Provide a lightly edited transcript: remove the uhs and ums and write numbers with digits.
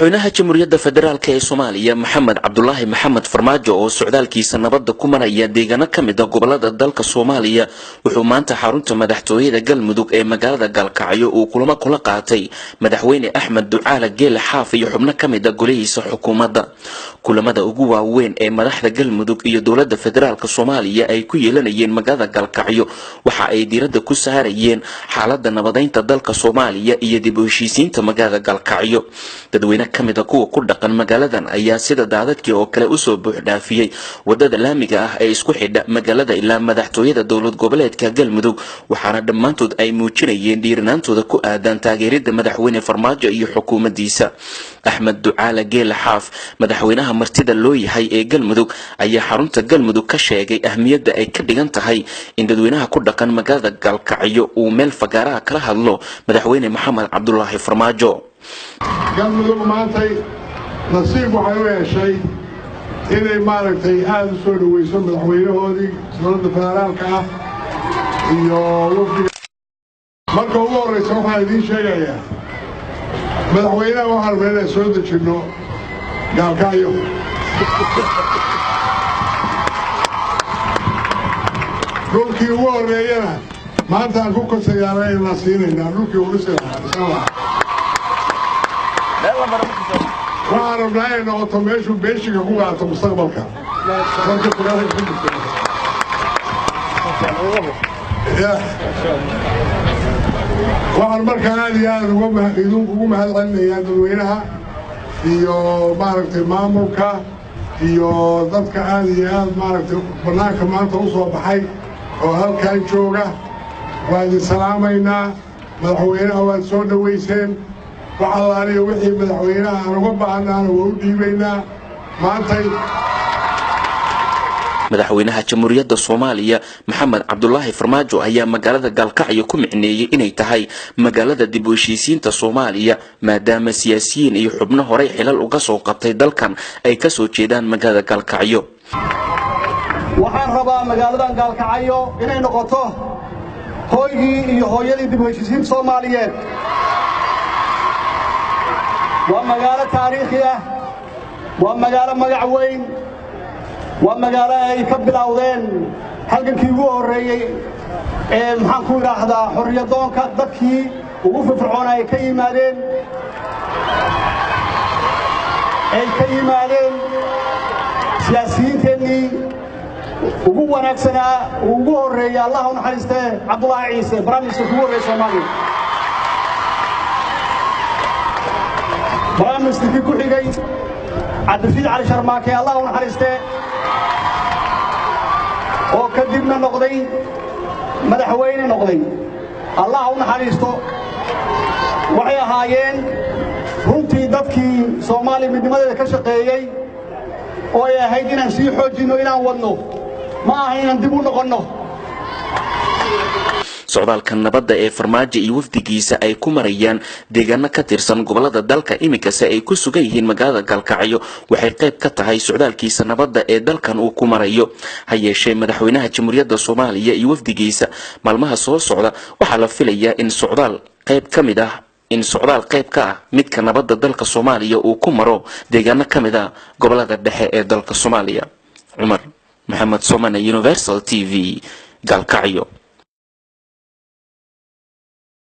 madaxweynaha jamhuuriyadda federaalka ee Soomaaliya Maxamed Cabdullaahi Maxamed Farmaajo oo socdaalkiisa nabadda ku maraya deegaano ka mid ah gobolada dalka Soomaaliya wuxuu maanta xarunta madaxtooyada Galmudug ee magaalada Galkacyo uu kulamo kula qaatay madaxweyne Axmed Ducaale Geele Xaaf iyo xubno ka mid ah golihiisa xukuumadda. kulamada ugu waaweyn ee madaxda Galmudug iyo dowladda federaalka Soomaaliya ay ku yeelanayeen magaalada Galkacyo waxa ay diiradda ku saarayeen xaaladda nabadeynta dalka Soomaaliya iyo dib u heshiisiinta magaalada Galkacyo. dadweyne kamid ah kuwa ku dhaqan magaaladan ayaa sida daadadkii oo kale u soo buux dhaafiyay wadada laamiga ah ee isku xidha magaalada ilaa madaxtooyada dowlad goboleedka Galmudug waxaana dhammaantood ay muujinayeen dhiiranaantooda ku aadan taageerida madaxweyne Farmaajo iyo xukuumaddiisa. Axmed Ducaale Geele Xaaf madaxweynaha martida loo yahay ee Galmudug ayaa xarunta Galmudug ka sheegay ahmiyadda ay ka dhigan tahay in dadweynaha ku dhaqan magaalada Galkacyo uu meel fagaaraha kala hadlo madaxweyne Maxamed Cabdullaahi Farmaajo. Galmudug maantay nasiib waxay u yeeshay inay maaragtay aad u soo dhaweyso madaxweynahoodii dowladda federaalka ah iyo wafdiga. marka ugu horreysa waxaan idiin sheegayaa madaxweynaha waxaan rabnaa inaan soo dejinno Galkacyo. dhulkii ugu horreeyana maanta aan ku korsayaalay inaan siinaynaa dhulkii ugu siinaynaa insha Allah. waxaan rabnaa inay noqoto meeshuu beeshiga ku qaato mustaqbalka. waxaan markaa aad iyo aad ugu mahadcelinayaa dadweynaha iyo maaragtay maamulka iyo dadka aad iyo aad maaragtay bannaanka maanta u soo baxay oo halkan jooga. waan idin salaamaynaa. madaxweynaha waad soo dhaweyseen. waxaalaaniyo wixii madaxweynaha aan uga baahnaana waa u dhiibaynaa maantay. madaxweynaha jamhuuriyadda Soomaaliya Maxamed Cabdullaahi Farmaajo ayaa magaalada Galkacyo ku micneeyay inay tahay magaalada dib u heshiisiinta Soomaaliya maadaama siyaasiyiin iyo xubno hore xilal uga soo qabtay dalkan ay ka soo jeedaan magaalada Galkacyo. waxaan rabaa magaaladan Galkacyo inay noqoto hooygii iyo hooyadii dib u heshiisiinta Soomaaliyeed. waa magaalo taariikhi ah. waa magaalo magac weyn. waa magaalo ay ka bilowdeen halgankii ugu horreeyay ee maxaan ku yiraahdaa xorriyadoonka dadkii ugu firfircoon ay ka yimaadeen siyaasiyiinteennii ugu wanaagsanaa ugu horreeyay Allah u naxariistee Cabdullaahi Ciise barnaamijka ugu horreeyay Soomaaliya. barnaamijkii ku xigay Cabdirashiid Cali Sharmaake Allah u naxariistee oo kadibna noqday madaxweyne noqday. Allah u naxariisto. waxay ahaayeen runtii dadkii Soomaali midnimadeeda ka shaqeeyay oo ay ahayd inaan sii xoojino inaan wadno ma aha inaan dib u noqonno. socdaalka nabadda ee Farmaajo iyo wafdigiisa ay ku marayaan deegaano ka tirsan gobolada dalka imikase ay ku sugan yihiin magaalada Galkacyo waxay qayb ka tahay socdaalkiisa nabadda ee dalkan uu ku marayo. ha yeeshee madaxweynaha jamhuuriyadda Soomaaliya iyo wafdigiisa maalmaha soo socda waxaa la filayaa in socdaal qayb ka ah midka nabadda dalka Soomaaliya uu ku maro deegaano ka mid ah gobolada dhexe ee dalka Soomaaliya. Cumar Maxamed Somane, Universal TV, Galkacyo.